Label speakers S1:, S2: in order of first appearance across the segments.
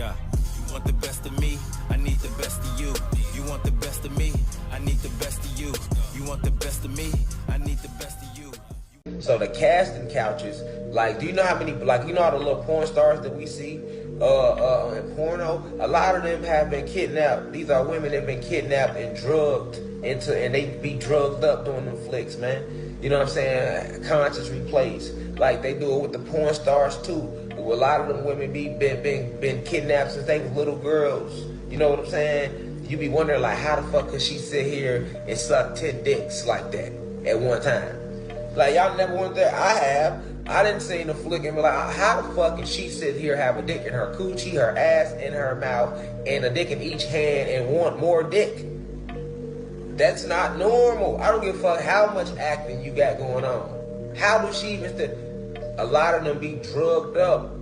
S1: Yeah. You want the best of me, I need the best of you. You want the best of me, I need the best of you. You want the best of me, I need the best of you.
S2: So the casting couches, like, do you know how many, like, you know all the little porn stars that we see in porno? A lot of them have been kidnapped. These are women that have been kidnapped and drugged and they be drugged up doing them flicks, man. You know what I'm saying? Conscious replaced. Like they do it with the porn stars too. A lot of them women been kidnapped since they was little girls. You know what I'm saying? You be wondering like, how the fuck could she sit here and suck 10 dicks like that at one time? Like, y'all never went there? I have. I didn't see the flick and be like, how the fuck can she sit here, have a dick in her coochie, her ass, in her mouth, and a dick in each hand and want more dick? That's not normal. I don't give a fuck how much acting you got going on. How does she even a lot of them be drugged up,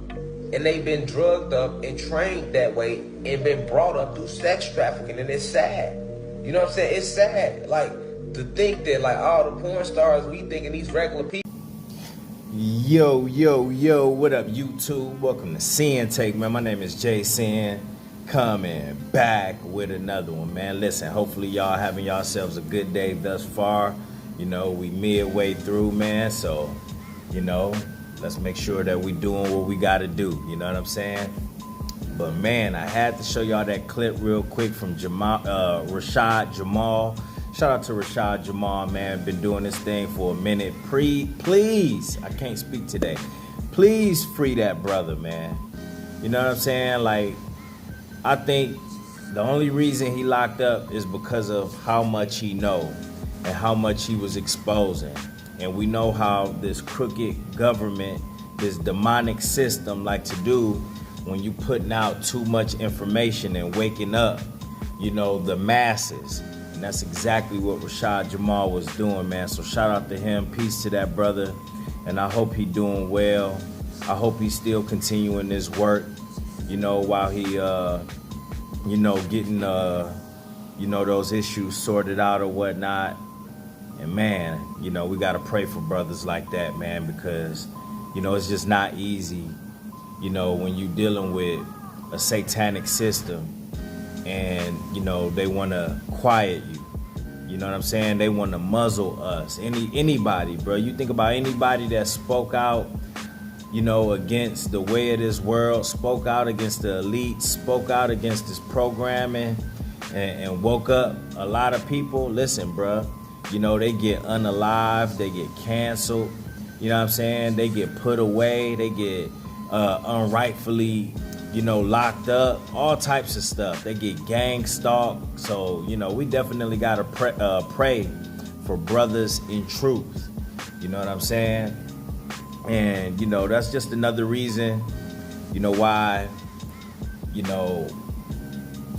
S2: and they've been drugged up and trained that way and been brought up through sex trafficking, and it's sad. You know what I'm saying? It's sad. Like, to think that, like, all the porn stars, we thinking these regular people.
S3: Yo, what up, YouTube? Welcome to Sinn-Take, man. My name is Jay Sin, coming back with another one, man. Listen, hopefully y'all having yourselves a good day thus far. You know, we midway through, man, so, you know, let's make sure that we doing what we got to do, you know what I'm saying? But, man, I had to show y'all that clip real quick from Rashad Jamal. Shout out to Rashad Jamal, man. Been doing this thing for a minute. Please, I can't speak today. Please free that brother, man. You know what I'm saying? Like, I think the only reason he locked up is because of how much he know and how much he was exposing. And we know how this crooked government, this demonic system like to do when you putting out too much information and waking up, you know, the masses. And that's exactly what Rashad Jamal was doing, man. So shout out to him. Peace to that brother. And I hope he doing well. I hope he's still continuing this work, you know, while he, you know, getting, you know, those issues sorted out or whatnot. And, man, you know, we got to pray for brothers like that, man, because, you know, it's just not easy, you know, when you're dealing with a satanic system. And, you know, they want to quiet you. You know what I'm saying? They want to muzzle us. Anybody, bro. You think about anybody that spoke out, you know, against the way of this world, spoke out against the elite, spoke out against this programming, and woke up a lot of people. Listen, bro, you know, they get unalived, they get canceled. You know what I'm saying? They get put away, they get unrightfully, you know, locked up, all types of stuff. They get gang stalked. So, you know, we definitely got to pray for brothers in truth. You know what I'm saying? And, you know, that's just another reason, you know, why, you know,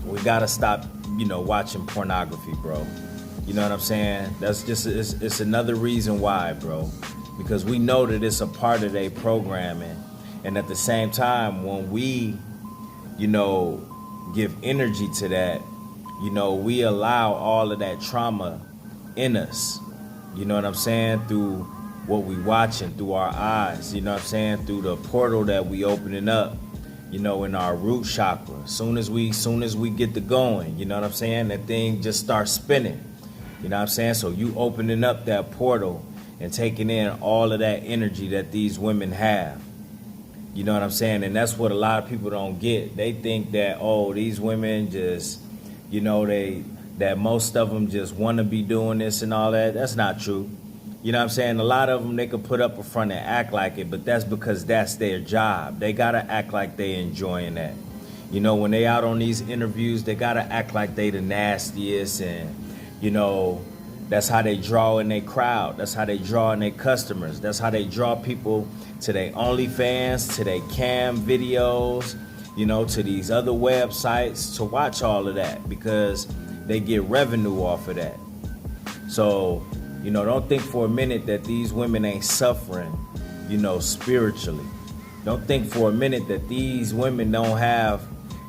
S3: we got to stop, you know, watching pornography, bro. You know what I'm saying? That's just, it's another reason why, bro. Because we know that it's a part of their programming. And at the same time, when we, you know, give energy to that, you know, we allow all of that trauma in us. You know what I'm saying? Through what we watching, through our eyes, you know what I'm saying? Through the portal that we opening up, you know, in our root chakra. Soon as we get to going, you know what I'm saying? That thing just starts spinning. You know what I'm saying? So you opening up that portal and taking in all of that energy that these women have. You know what I'm saying? And that's what a lot of people don't get. They think that, oh, these women just, you know, that most of them just want to be doing this and all that. That's not true. You know what I'm saying? A lot of them, they could put up a front and act like it, but that's because that's their job. They got to act like they enjoying that. You know, when they out on these interviews, they got to act like they the nastiest, and, you know, that's how they draw in their crowd. That's how they draw in their customers. That's how they draw people to their OnlyFans, to their cam videos, you know, to these other websites to watch all of that, because they get revenue off of that. So, you know, don't think for a minute that these women ain't suffering, you know, spiritually. Don't think for a minute that these women don't have,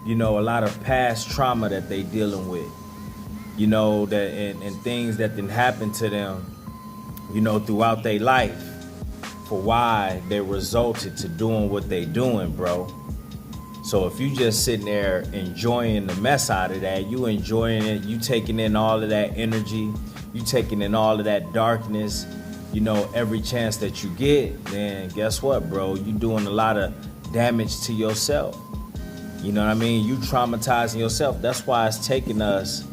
S3: you know, a lot of past trauma that they dealing with. You know, that and things that didn't happen to them, you know, throughout their life, for why they resulted to doing what they doing, bro. So if you just sitting there enjoying the mess out of that, you enjoying it, you taking in all of that energy, you taking in all of that darkness, you know, every chance that you get, then guess what, bro? You doing a lot of damage to yourself. You know what I mean? You traumatizing yourself. That's why it's taking us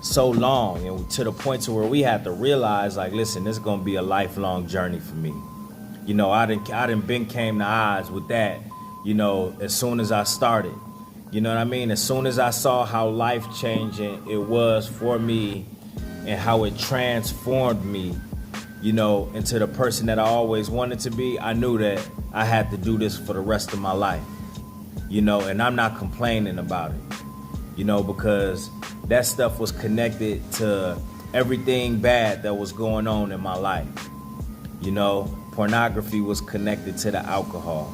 S3: so long, and to the point to where we have to realize, like, listen, this is gonna be a lifelong journey for me. You know, I didn't been came to odds with that, you know, as soon as I started. You know what I mean? As soon as I saw how life changing it was for me and how it transformed me, you know, into the person that I always wanted to be, I knew that I had to do this for the rest of my life. You know, and I'm not complaining about it, you know, because that stuff was connected to everything bad that was going on in my life. You know, pornography was connected to the alcohol.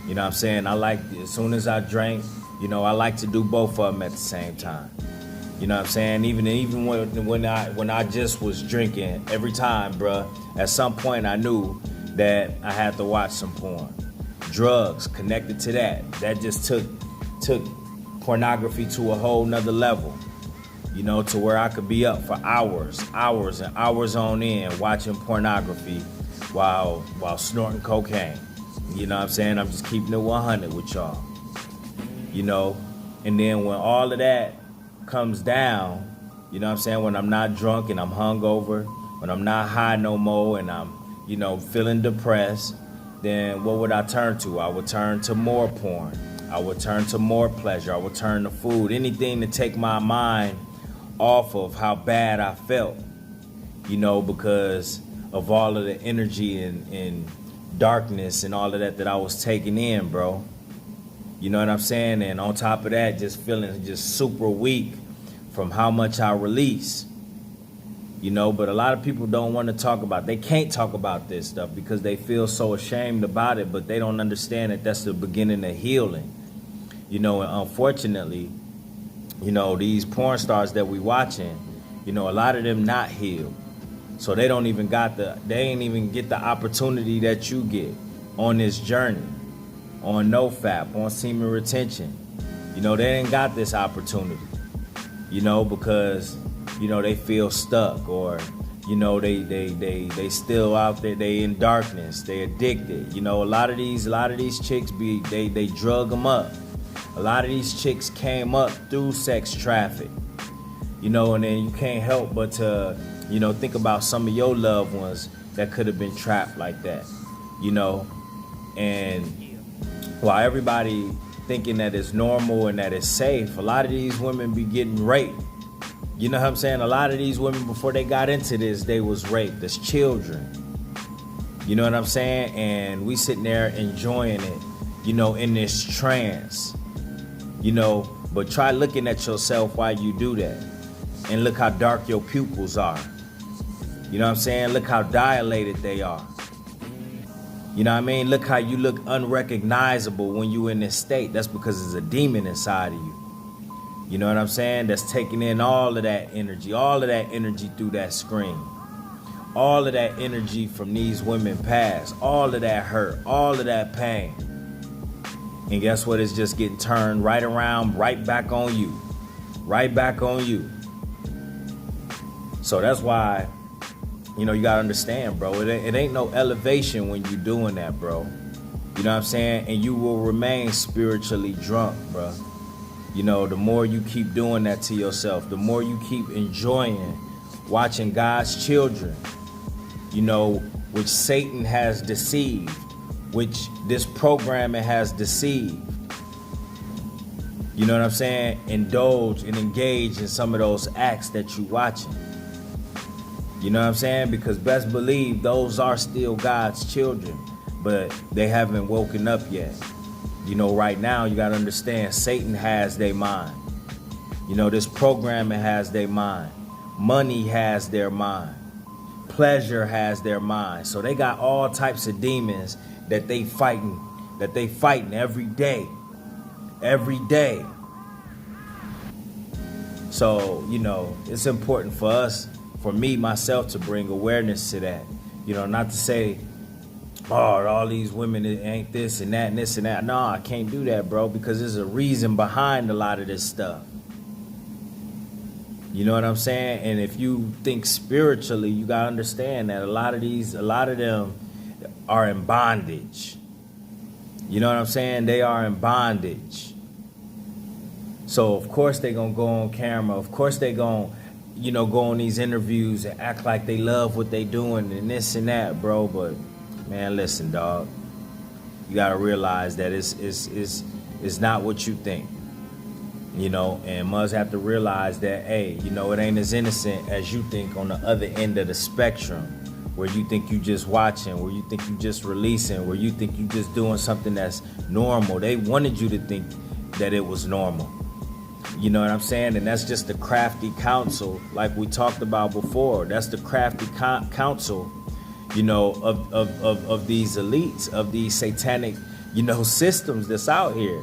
S3: You know what I'm saying? As soon as I drank, you know, I like to do both of them at the same time. You know what I'm saying? Even when I just was drinking, every time, bruh, at some point I knew that I had to watch some porn. Drugs connected to that. That just took pornography to a whole nother level. You know, to where I could be up for hours and hours on end watching pornography while snorting cocaine. You know what I'm saying? I'm just keeping it 100 with y'all. You know, and then when all of that comes down, you know what I'm saying, when I'm not drunk and I'm hungover, when I'm not high no more and I'm, you know, feeling depressed, then what would I turn to? I would turn to more porn. I would turn to more pleasure. I would turn to food. Anything to take my mind off of how bad I felt, you know, because of all of the energy and darkness and all of that I was taking in, bro. You know what I'm saying? And on top of that, just feeling just super weak from how much I release. You know, but a lot of people don't want to talk about, they can't talk about this stuff because they feel so ashamed about it, but they don't understand that that's the beginning of healing. You know, and unfortunately, you know, these porn stars that we watching, you know, a lot of them not healed. So they ain't even get the opportunity that you get on this journey, on NoFap, on semen retention. You know, they ain't got this opportunity, you know, because, you know, they feel stuck, or, you know, they still out there, they in darkness, they addicted. You know, a lot of these chicks they drug them up. A lot of these chicks came up through sex traffic, you know, and then you can't help but to, you know, think about some of your loved ones that could have been trapped like that, you know. And while everybody thinking that it's normal and that it's safe, a lot of these women be getting raped. You know what I'm saying? A lot of these women, before they got into this, they was raped as children. You know what I'm saying? And we sitting there enjoying it, you know, in this trance. You know, but try looking at yourself while you do that. And look how dark your pupils are. You know what I'm saying? Look how dilated they are. You know what I mean? Look how you look unrecognizable when you in this state. That's because there's a demon inside of you. You know what I'm saying? That's taking in all of that energy through that screen. All of that energy from these women past. All of that hurt. All of that pain. And guess what? It's just getting turned right around, right back on you. Right back on you. So that's why, you know, you gotta understand, bro. It ain't no elevation when you doing that, bro. You know what I'm saying? And you will remain spiritually drunk, bro. You know, the more you keep doing that to yourself, the more you keep enjoying watching God's children, you know, which Satan has deceived, which this programming has deceived. You know what I'm saying? Indulge and engage in some of those acts that you watching. You know what I'm saying? Because best believe those are still God's children, but they haven't woken up yet. You know, right now you gotta understand Satan has their mind. You know, this programming has their mind. Money has their mind. Pleasure has their mind. So they got all types of demons that they fighting every day. Every day. So, you know, it's important for us, for me, myself, to bring awareness to that. You know, not to say oh, all these women ain't this and that and this and that. No, I can't do that, bro, because there's a reason behind a lot of this stuff. You know what I'm saying? And if you think spiritually, you gotta understand that a lot of them are in bondage. You know what I'm saying? They are in bondage. So of course they gonna go on camera. Of course they gonna, go on these interviews and act like they love what they doing and this and that, bro. But man, listen, dog. You gotta realize that it's not what you think. And must have to realize that, hey, it ain't as innocent as you think on the other end of the spectrum, where you think you just watching, where you think you just releasing, where you think you just doing something that's normal. They wanted you to think that it was normal. You know what I'm saying? And that's just the crafty counsel, like we talked about before. That's the crafty counsel, of these elites, of these satanic, systems that's out here.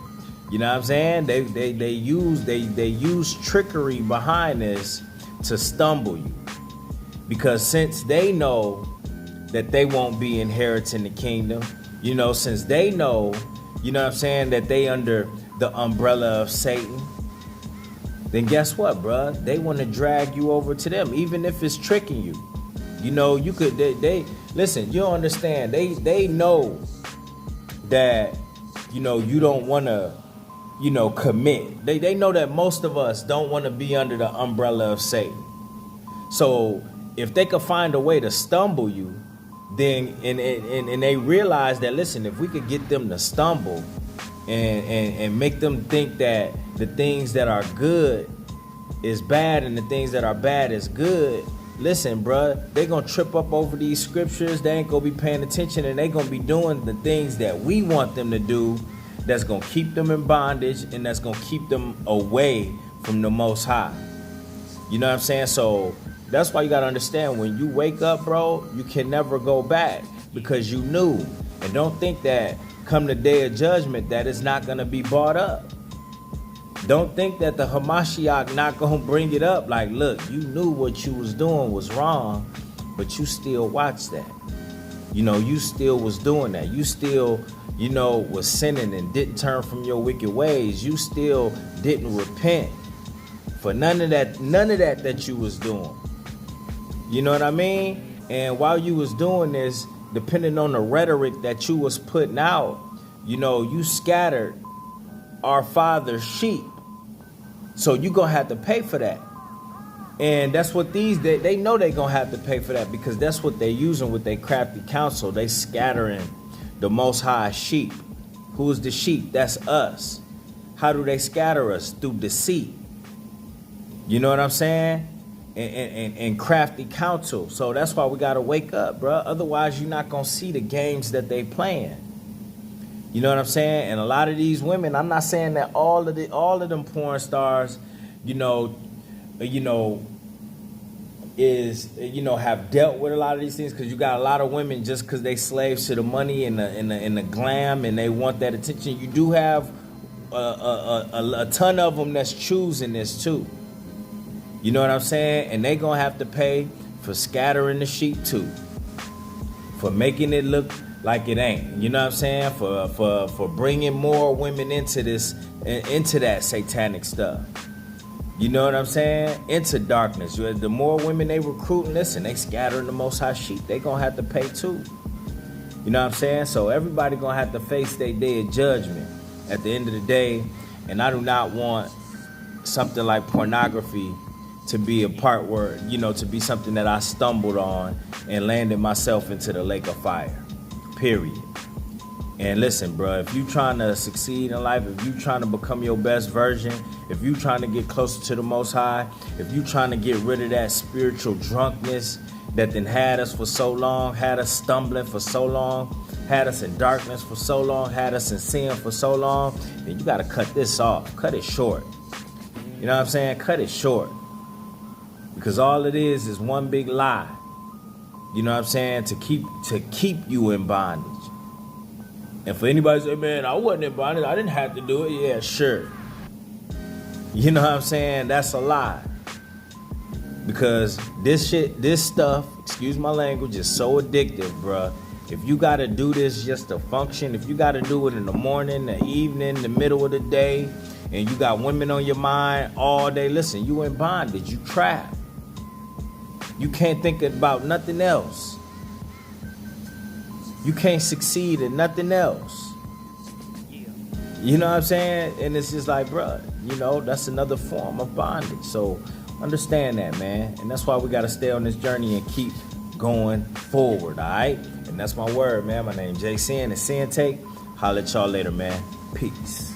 S3: You know what I'm saying? They use trickery behind this to stumble you. Because since they know that they won't be inheriting the kingdom, since they know, that they under the umbrella of Satan, then guess what, bruh? They want to drag you over to them, even if it's tricking you. You could, they listen, you don't understand. They know that, you don't want to, commit. They know that most of us don't want to be under the umbrella of Satan. So if they could find a way to stumble you, then and they realize that, listen, if we could get them to stumble and make them think that the things that are good is bad and the things that are bad is good, listen, bruh, they gonna trip up over these scriptures. They ain't gonna be paying attention, and they gonna be doing the things that we want them to do, that's gonna keep them in bondage and that's gonna keep them away from the Most High. You know what I'm saying? So that's why you gotta understand, when you wake up, bro, you can never go back, because you knew. And don't think that come the day of judgment that it's not gonna be brought up. Don't think that the Hamashiach not gonna bring it up. Like, look, you knew what you was doing was wrong, but you still watched that. You still was doing that. You still, was sinning and didn't turn from your wicked ways. You still didn't repent for none of that you was doing. You know what I mean? And while you was doing this, depending on the rhetoric that you was putting out, you scattered our Father's sheep. So you gonna have to pay for that. And that's what they know they gonna have to pay for that, because that's what they using with their crafty counsel. They scattering the Most High sheep. Who is the sheep? That's us. How do they scatter us? Through deceit. You know what I'm saying? And crafty counsel. So that's why we gotta wake up, bro. Otherwise, you're not gonna see the games that they playing. You know what I'm saying? And a lot of these women, I'm not saying that all of them porn stars, have dealt with a lot of these things, because you got a lot of women, just because they slaves to the money and the glam, and they want that attention. You do have a ton of them that's choosing this too. You know what I'm saying? And they gonna have to pay for scattering the sheep too, for making it look like it ain't. You know what I'm saying? For bringing more women into that satanic stuff. You know what I'm saying? Into darkness. The more women they recruiting, listen, they scattering the Most High sheep. They gonna have to pay too. You know what I'm saying? So everybody gonna have to face their day of judgment at the end of the day. And I do not want something like pornography to be a part where, to be something that I stumbled on and landed myself into the lake of fire. Period. And listen, bro, if you trying to succeed in life, if you trying to become your best version, if you trying to get closer to the Most High, if you trying to get rid of that spiritual drunkenness that then had us for so long, had us stumbling for so long, had us in darkness for so long, had us in sin for so long, then you got to cut this off. Cut it short. You know what I'm saying? Cut it short. Because all it is one big lie. You know what I'm saying? To keep you in bondage. And for anybody to say, man, I wasn't in bondage, I didn't have to do it. Yeah, sure. You know what I'm saying? That's a lie. Because this stuff, excuse my language, is so addictive, bruh. If you got to do this just to function, if you got to do it in the morning, the evening, the middle of the day, and you got women on your mind all day, listen, you in bondage, you trapped. You can't think about nothing else. You can't succeed in nothing else. You know what I'm saying? And it's just like, bruh, you know, that's another form of bondage. So understand that, man. And that's why we got to stay on this journey and keep going forward, all right? And that's my word, man. My name is Sinn, and Sinn-Take. Holla at y'all later, man. Peace.